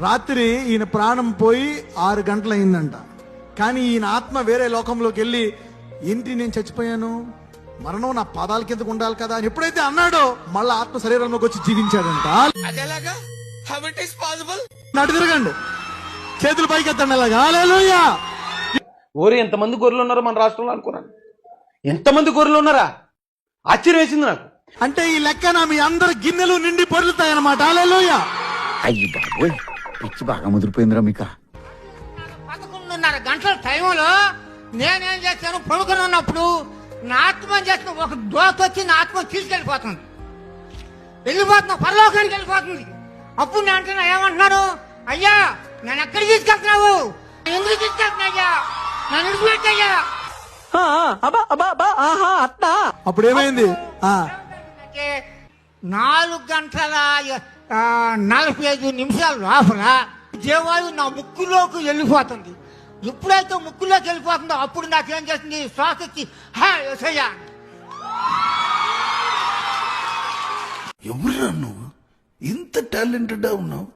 రాత్రి ఈయన ప్రాణం పోయి 6 గంటలు అయిందంట. కానీ ఈయన ఆత్మ వేరే లోకంలోకి వెళ్ళి, ఏంటి నేను చచ్చిపోయాను, మరణం నా పాదాల కిందకు ఉండాలి కదా అని ఎప్పుడైతే అన్నాడో మళ్ళా ఆత్మ శరీరంలోకి వచ్చి జీవించాడంట. నటు తిరగండి, చేతులు పైకి ఎత్తండి అలాగా. హల్లెలూయా. ఓరి ఎంతమంది గొర్రెలు ఉన్నారో మన రాష్ట్రంలో అనుకున్నాను. ఎంతమంది గొర్రెలు ఉన్నారా, ఆశ్చర్యం వేసింది నాకు. అంటే ఈ లెక్కన మీ అందరి గిన్నెలు నిండి పొర్లుతాయన్నమాట. హల్లెలూయా. అయ్యి బాబోయ్, పిచ్చి బాగా ముదిరిపోయిందిరా మీక. 11:30 గంటల టైంలో నేనేం చేశాను, పడుకుని ఉన్నప్పుడు నా ఆత్మ చేసిన ఒక దోత వచ్చి నా ఆత్మ తీసుకెళ్ళిపోతుంది, పరలోకానికి వెళ్ళిపోతుంది. అప్పుడు నేను అంటున్నా, ఏమంటున్నాను, అయ్యా నేను ఎక్కడికి తీసుకెళ్తున్నావు, ఎందుకు తీసుకెళ్తున్నా, నన్ను విడిచిపెట్టయ్యా. అప్పుడు ఏమైంది? 4:45 లోపల దేవాయు నా ముక్కులోకి వెళ్ళిపోతుంది. ఎప్పుడైతే ముక్కులోకి వెళ్ళిపోతుందో అప్పుడు నాకేం చేస్తుంది, శ్వాస వచ్చి యేసయ్యా. ఎవరురా నువ్వు, ఇంత టాలెంటెడ్ ఉన్నావు?